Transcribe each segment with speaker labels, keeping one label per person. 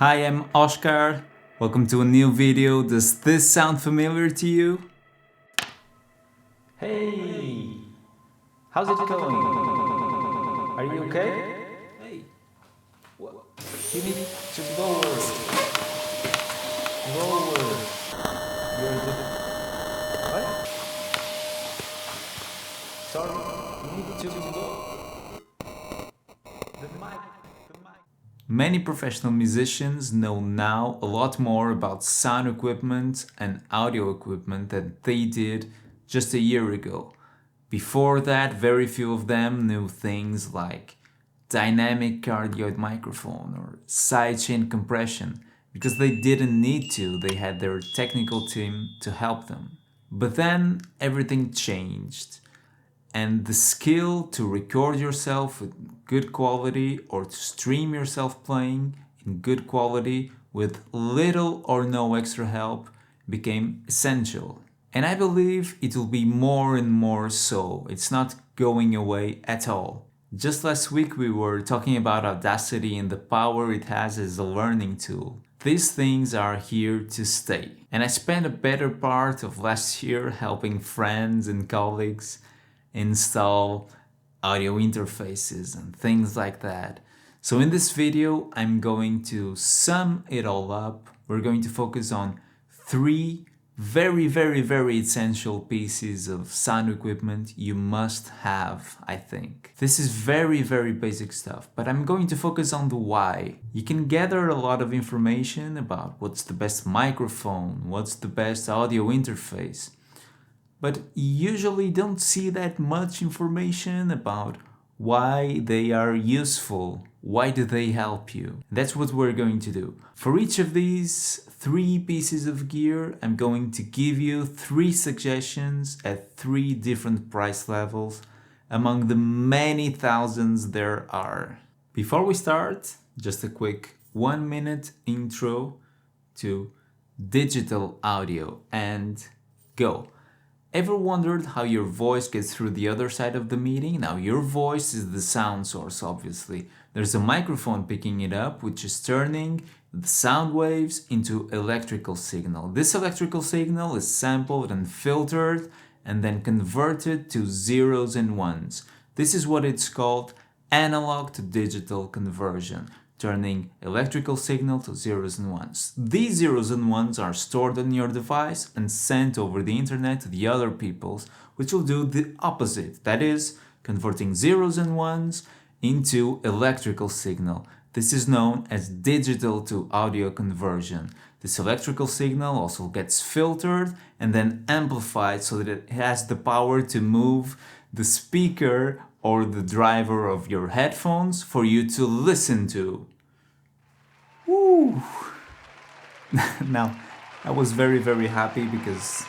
Speaker 1: Hi, I'm Oscar. Welcome to a new video. Does this sound familiar to you?
Speaker 2: Hey, how's it going? Are you okay? Hey, what? You need to lower. You're what? Sorry, you need to lower the mic.
Speaker 1: Many professional musicians know now a lot more about sound equipment and audio equipment than they did just a year ago. Before that, very few of them knew things like dynamic cardioid microphone or sidechain compression because they didn't need to, they had their technical team to help them. But then everything changed, and the skill to record yourself with good quality or to stream yourself playing in good quality with little or no extra help became essential. And I believe it will be more and more so. It's not going away at all. Just last week we were talking about Audacity and the power it has as a learning tool. These things are here to stay. And I spent a better part of last year helping friends and colleagues install audio interfaces and things like that. So in this video, I'm going to sum it all up. We're going to focus on three very essential pieces of sound equipment you must have, I think. This is very basic stuff, but I'm going to focus on the why. You can gather a lot of information about what's the best microphone, what's the best audio interface, but you usually don't see that much information about why they are useful. Why do they help you? That's what we're going to do. For each of these three pieces of gear, I'm going to give you 3 suggestions at 3 different price levels among the many thousands there are. Before we start, just a quick 1-minute intro to digital audio and go. Ever wondered how your voice gets through the other side of the meeting? Now, your voice is the sound source, obviously. There's a microphone picking it up, which is turning the sound waves into electrical signal. This electrical signal is sampled and filtered and then converted to zeros and ones. This is what it's called analog to digital conversion, turning electrical signal to zeros and ones. These zeros and ones are stored on your device and sent over the internet to the other people's, which will do the opposite, that is, converting zeros and ones into electrical signal. This is known as digital to audio conversion. This electrical signal also gets filtered and then amplified so that it has the power to move the speaker or the driver of your headphones for you to listen to. Woo! Now, I was very happy because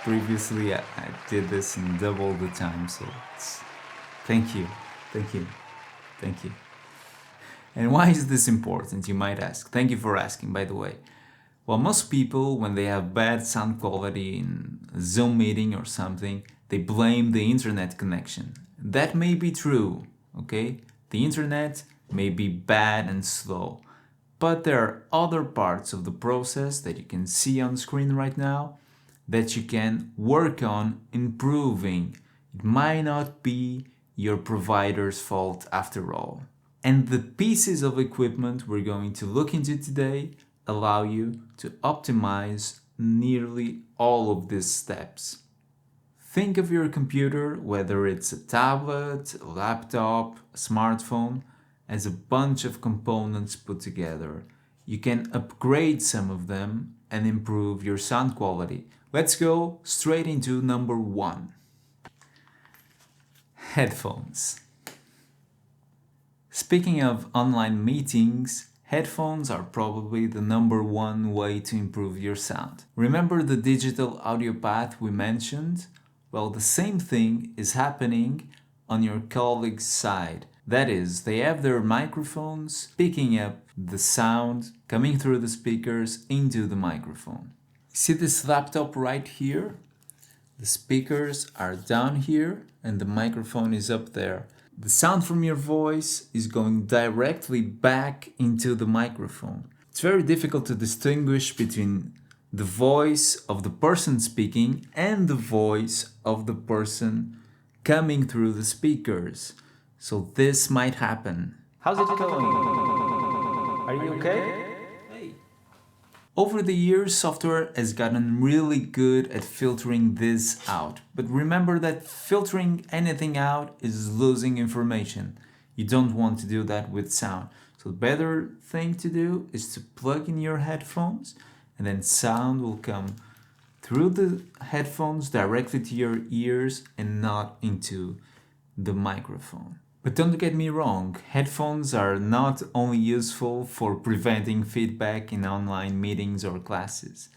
Speaker 1: previously I did this in double the time, so thank you. And why is this important, you might ask? Thank you for asking, by the way. Well, most people, when they have bad sound quality in a Zoom meeting or something, they blame the internet connection. That may be true, okay? The internet may be bad and slow, but there are other parts of the process that you can see on screen right now that you can work on improving. It might not be your provider's fault after all. And the pieces of equipment we're going to look into today allow you to optimize nearly all of these steps. Think of your computer, whether it's a tablet, a laptop, a smartphone, as a bunch of components put together. You can upgrade some of them and improve your sound quality. Let's go straight into number 1. Headphones. Speaking of online meetings, headphones are probably the number 1 way to improve your sound. Remember the digital audio path we mentioned? Well, the same thing is happening on your colleague's side. That is, they have their microphones picking up the sound coming through the speakers into the microphone. See this laptop right here? The speakers are down here and the microphone is up there. The sound from your voice is going directly back into the microphone. It's very difficult to distinguish between the voice of the person speaking and the voice of the person coming through the speakers. So this might happen.
Speaker 2: How's it going? Are you okay? Hey.
Speaker 1: Over the years, software has gotten really good at filtering this out. But remember that filtering anything out is losing information. You don't want to do that with sound. So the better thing to do is to plug in your headphones, and then sound will come through the headphones directly to your ears and not into the microphone. But don't get me wrong, headphones are not only useful for preventing feedback in online meetings or classes.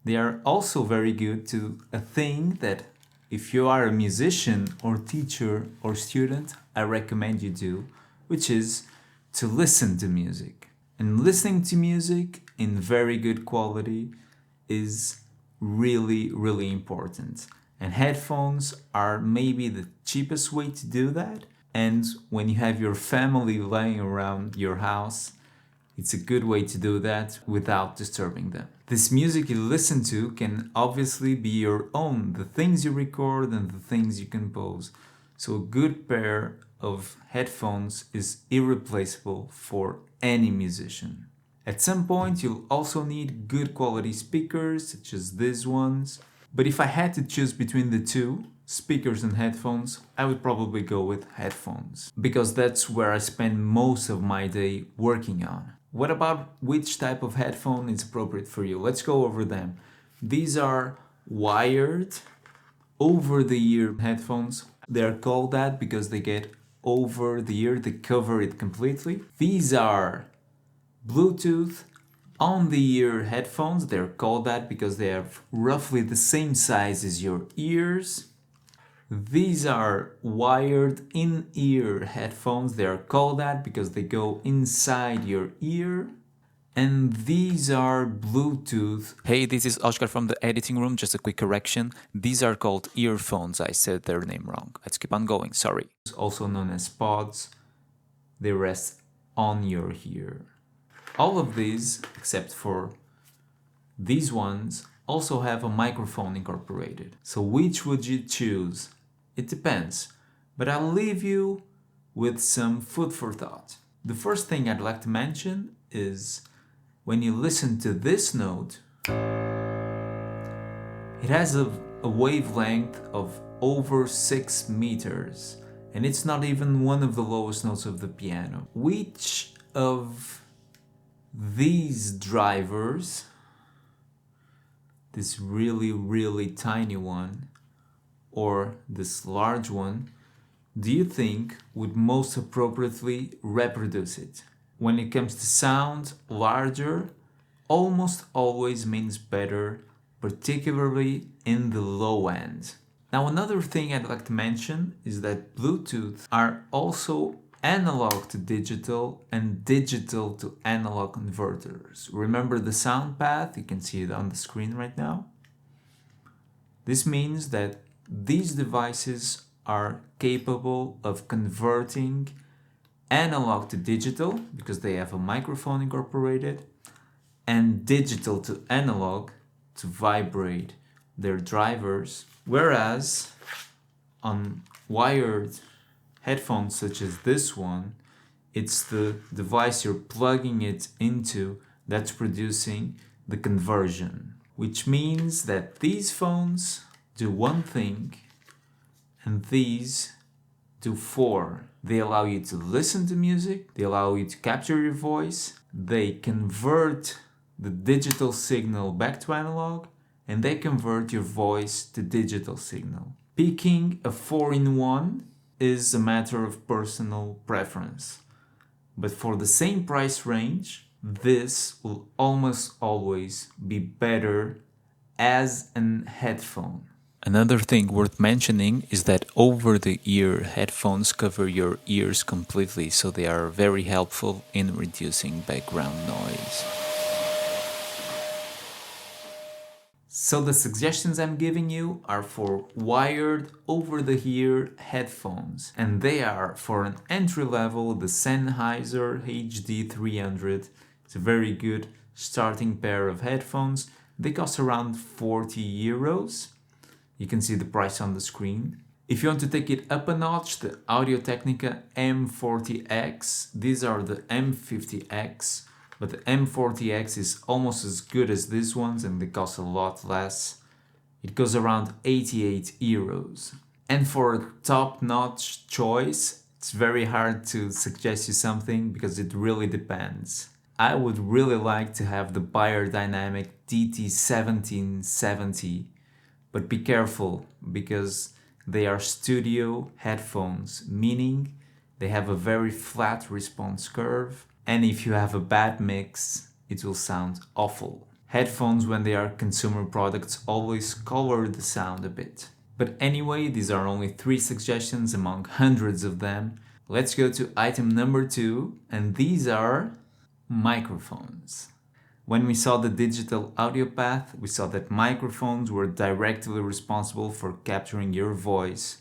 Speaker 1: They are also very good to a thing that if you are a musician or teacher or student, I recommend you do, which is to listen to music. And listening to music in very good quality is really, really important. And headphones are maybe the cheapest way to do that. And when you have your family laying around your house, it's a good way to do that without disturbing them. This music you listen to can obviously be your own, the things you record and the things you compose. So a good pair of headphones is irreplaceable for any musician. At some point, you'll also need good quality speakers, such as these ones. But if I had to choose between the two, speakers and headphones, I would probably go with headphones, because that's where I spend most of my day working on. What about which type of headphone is appropriate for you? Let's go over them. These are wired over-the-ear headphones. They're called that because they get over the ear, they cover it completely. These are Bluetooth on-the-ear headphones. They're called that because they have roughly the same size as your ears. These are wired in-ear headphones. They are called that because they go inside your ear. And these are Bluetooth.
Speaker 3: Hey, this is Oscar from the editing room. Just a quick correction. These are called earphones. I said their name wrong. Let's keep on going. Sorry.
Speaker 1: Also known as pods. They rest on your ear. All of these, except for these ones, also have a microphone incorporated. So which would you choose? It depends. But I'll leave you with some food for thought. The first thing I'd like to mention is when you listen to this note, it has a wavelength of over 6 meters, and it's not even one of the lowest notes of the piano. Which of these drivers, this really, really tiny one, or this large one, do you think would most appropriately reproduce it? When it comes to sound, larger almost always means better, particularly in the low end. Now, another thing I'd like to mention is that Bluetooth are also analog to digital and digital to analog converters. Remember the sound path? You can see it on the screen right now. This means that these devices are capable of converting analog to digital because they have a microphone incorporated, and digital to analog to vibrate their drivers. Whereas on wired headphones such as this one, it's the device you're plugging it into that's producing the conversion, which means that these phones do one thing and these do four. They allow you to listen to music, they allow you to capture your voice, they convert the digital signal back to analog, and they convert your voice to digital signal. Picking a 4-in-1 is a matter of personal preference. But for the same price range, this will almost always be better as an headphone.
Speaker 3: Another thing worth mentioning is that over-the-ear headphones cover your ears completely, so they are very helpful in reducing background noise.
Speaker 1: So the suggestions I'm giving you are for wired over-the-ear headphones, and they are for an entry level the Sennheiser HD300. It's a very good starting pair of headphones. They cost around 40 euros. You can see the price on the screen. If you want to take it up a notch, the Audio-Technica M40X, these are the M50X, but the M40X is almost as good as these ones and they cost a lot less. It goes around 88 euros. And for a top-notch choice, it's very hard to suggest you something because it really depends. I would really like to have the Beyerdynamic DT1770, but be careful because they are studio headphones, meaning they have a very flat response curve, and if you have a bad mix, it will sound awful. Headphones, when they are consumer products, always color the sound a bit. But anyway, these are only 3 suggestions among hundreds of them. Let's go to item number 2, and these are microphones. When we saw the digital audio path, we saw that microphones were directly responsible for capturing your voice.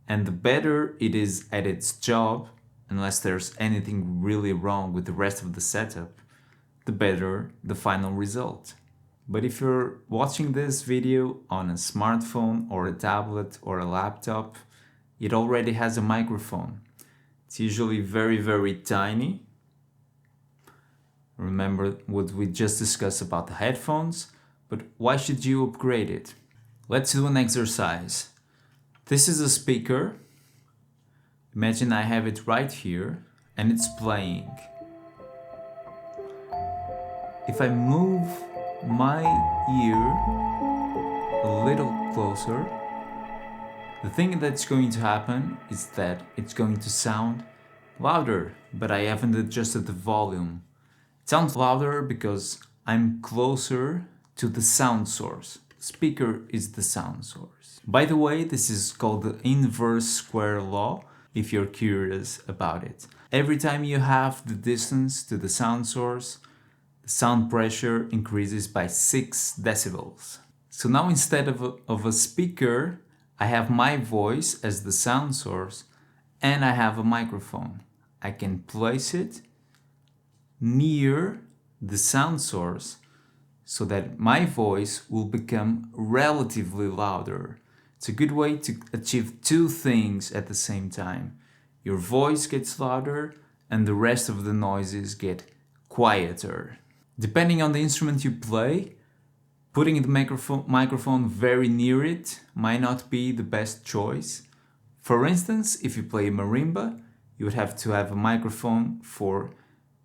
Speaker 1: And the better it is at its job, unless there's anything really wrong with the rest of the setup, the better the final result. But if you're watching this video on a smartphone or a tablet or a laptop, it already has a microphone. It's usually very, very tiny. Remember what we just discussed about the headphones, but why should you upgrade it? Let's do an exercise. This is a speaker. Imagine I have it right here and it's playing. If I move my ear a little closer, the thing that's going to happen is that it's going to sound louder, but I haven't adjusted the volume. It sounds louder because I'm closer to the sound source. The speaker is the sound source. By the way, this is called the inverse square law, if you're curious about it. Every time you have the distance to the sound source, the sound pressure increases by 6 decibels. So now instead of a speaker, I have my voice as the sound source and I have a microphone. I can place it near the sound source so that my voice will become relatively louder. It's a good way to achieve 2 things at the same time. Your voice gets louder and the rest of the noises get quieter. Depending on the instrument you play, putting the microphone very near it might not be the best choice. For instance, if you play marimba, you would have to have a microphone for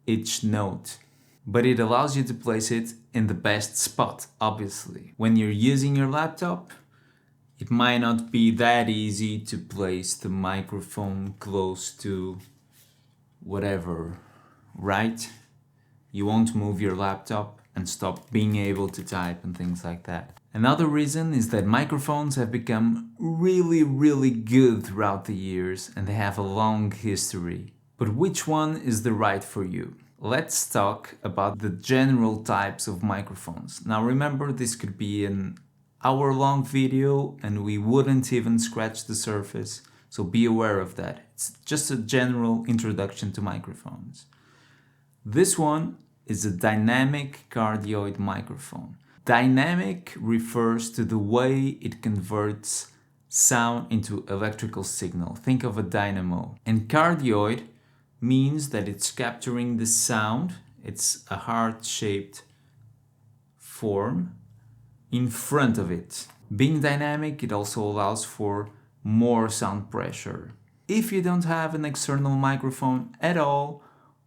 Speaker 1: each note. But it allows you to place it in the best spot, obviously. When you're using your laptop, it might not be that easy to place the microphone close to whatever, right? You won't move your laptop and stop being able to type and things like that. Another reason is that microphones have become really, really good throughout the years and they have a long history. But which one is the right for you? Let's talk about the general types of microphones. Now remember, this could be an hour-long video and we wouldn't even scratch the surface, so be aware of that. It's just a general introduction to microphones. This one is a dynamic cardioid microphone. Dynamic refers to the way it converts sound into electrical signal. Think of a dynamo. And cardioid means that it's capturing the sound. It's a heart-shaped form in front of it. Being dynamic, it also allows for more sound pressure. If you don't have an external microphone at all,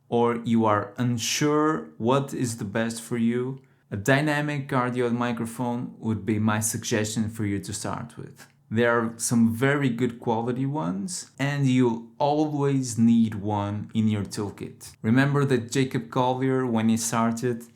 Speaker 1: or you are unsure what is the best for you, a dynamic cardioid microphone would be my suggestion for you to start with. There are some very good quality ones, and you'll always need one in your toolkit. Remember that Jacob Collier, when he started,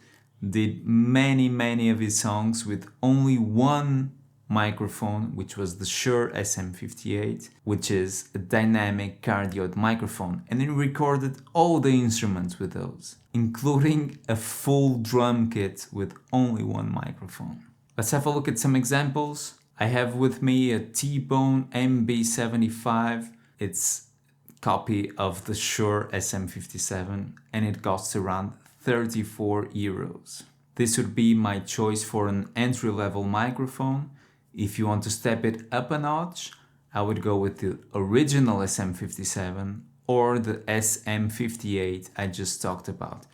Speaker 1: did many of his songs with only one microphone, which was the Shure SM58, which is a dynamic cardioid microphone, and he recorded all the instruments with those, including a full drum kit with only one microphone. Let's have a look at some examples. I have with me a T-Bone MB75. It's a copy of the Shure SM57 and it costs around 34 euros. This would be my choice for an entry-level microphone. If you want to step it up a notch, I would go with the original SM57 or the SM58 I just talked about.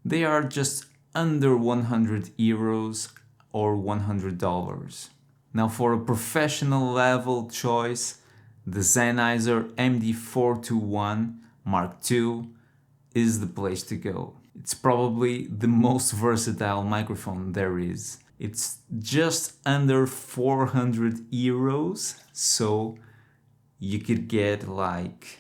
Speaker 1: They are just under 100 euros or $100. Now for a professional level choice, the Sennheiser MD421 Mark II is the place to go. It's probably the most versatile microphone there is. It's just under 400 euros, so you could get like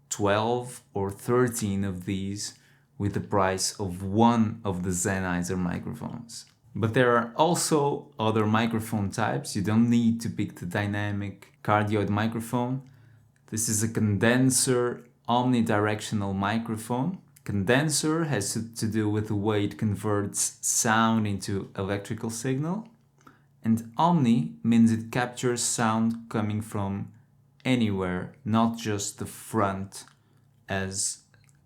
Speaker 1: 12 or 13 of these with the price of one of the Sennheiser microphones. But there are also other microphone types. You don't need to pick the dynamic cardioid microphone. This is a condenser omnidirectional microphone. Condenser has to do with the way it converts sound into electrical signal. And omni means it captures sound coming from anywhere, not just the front, as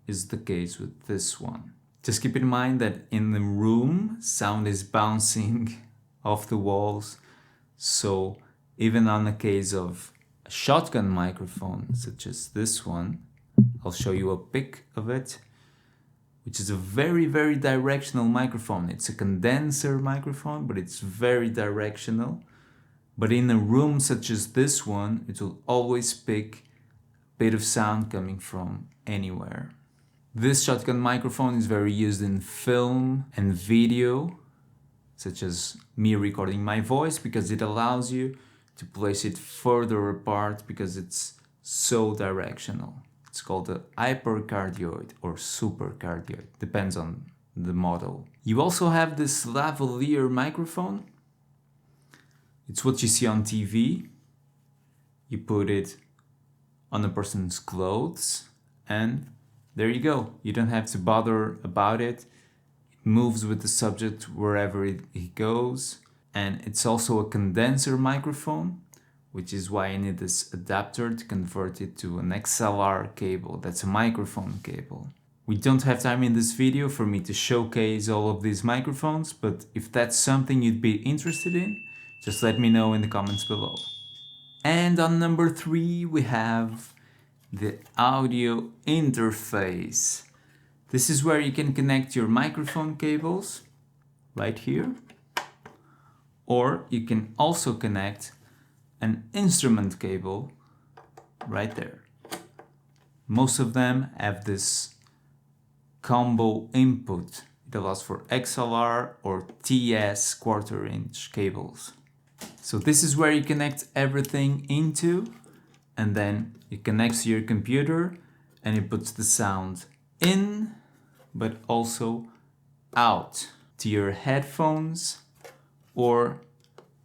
Speaker 1: is the case with this one. Just keep in mind that in the room, sound is bouncing off the walls. So even on a case of a shotgun microphone, such as this one, I'll show you a pic of it, which is a very, very directional microphone. It's a condenser microphone, but it's very directional. But in a room such as this one, it will always pick a bit of sound coming from anywhere. This shotgun microphone is very used in film and video, such as me recording my voice, because it allows you to place it further apart because it's so directional. It's called a hypercardioid or supercardioid, depends on the model. You also have this lavalier microphone. It's what you see on TV. You put it on a person's clothes and there you go. You don't have to bother about it. It moves with the subject wherever it goes. And it's also a condenser microphone, which is why I need this adapter to convert it to an XLR cable. That's a microphone cable. We don't have time in this video for me to showcase all of these microphones, but if that's something you'd be interested in, just let me know in the comments below. And on number 3, we have the audio interface. This is where you can connect your microphone cables, right here. Or you can also connect an instrument cable right there. Most of them have this combo input. It allows for XLR or TS quarter-inch cables. So this is where you connect everything into, and then it connects to your computer and it puts the sound in, but also out to your headphones or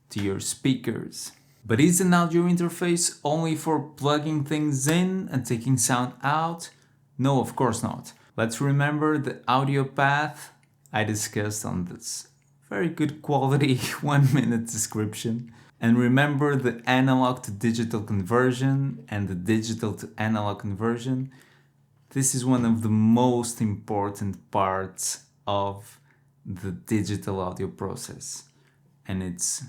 Speaker 1: to your speakers. But is an audio interface only for plugging things in and taking sound out? No, of course not. Let's remember the audio path I discussed on this very good quality 1-minute description. And remember the analog to digital conversion and the digital to analog conversion. This is one of the most important parts of the digital audio process. And it's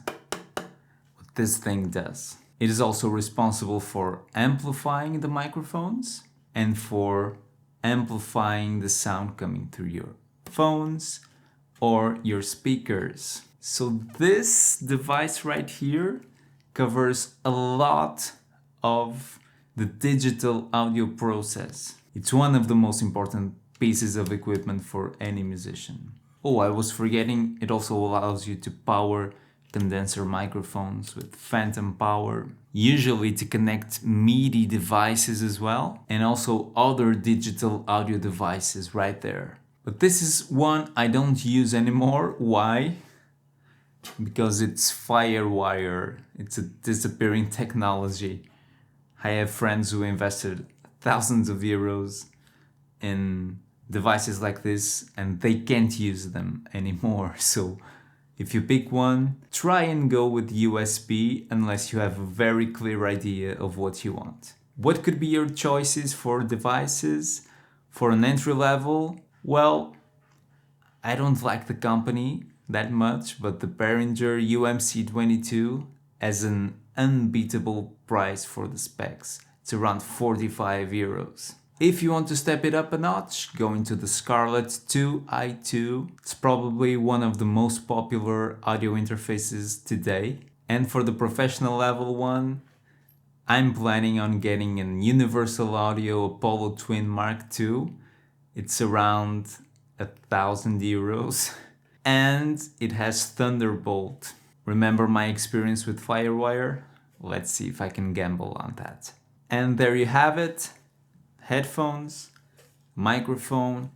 Speaker 1: what this thing does. It is also responsible for amplifying the microphones and for amplifying the sound coming through your phones or your speakers. So this device right here covers a lot of the digital audio process. It's one of the most important pieces of equipment for any musician. Oh, I was forgetting, it also allows you to power condenser microphones with phantom power, usually to connect MIDI devices as well, and also other digital audio devices right there. But this is one I don't use anymore. Why? Because it's FireWire. It's a disappearing technology. I have friends who invested thousands of euros in devices like this and they can't use them anymore. So If you pick one, try and go with USB unless you have a very clear idea of what you want. What could be your choices for devices? For an entry level, well, I don't like the company that much, but the Behringer UMC22 has an unbeatable price for the specs. It's around 45 euros. If you want to step it up a notch, go into the Scarlett 2i2. It's probably one of the most popular audio interfaces today. And for the professional level one, I'm planning on getting an Universal Audio Apollo Twin Mark II. It's around 1,000 euros. And it has Thunderbolt. Remember my experience with Firewire? Let's see if I can gamble on that. And there you have it. Headphones, microphone,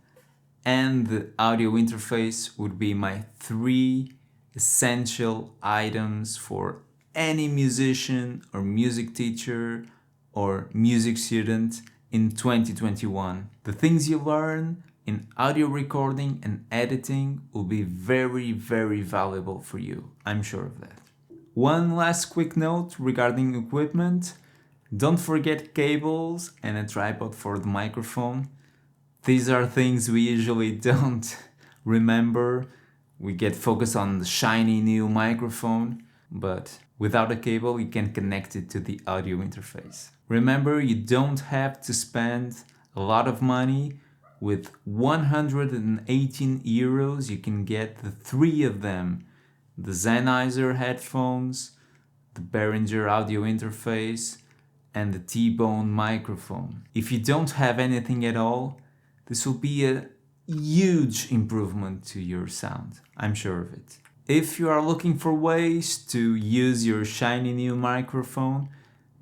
Speaker 1: and the audio interface would be my 3 essential items for any musician or music teacher or music student in 2021. The things you learn in audio recording and editing will be very, very valuable for you. I'm sure of that. One last quick note regarding equipment. Don't forget cables and a tripod for the microphone. These are things we usually don't remember. We get focused on the shiny new microphone, but without a cable you can connect it to the audio interface. Remember, you don't have to spend a lot of money. With 118 euros you can get the 3 of them. The Sennheiser headphones, the Behringer audio interface, and the T-Bone microphone. If you don't have anything at all, this will be a huge improvement to your sound. I'm sure of it. If you are looking for ways to use your shiny new microphone,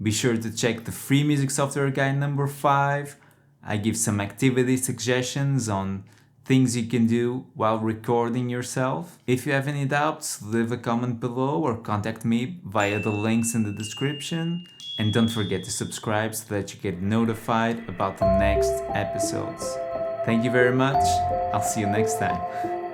Speaker 1: be sure to check the free music software guide number 5. I give some activity suggestions on things you can do while recording yourself. If you have any doubts, leave a comment below or contact me via the links in the description. And don't forget to subscribe so that you get notified about the next episodes. Thank you very much. I'll see you next time.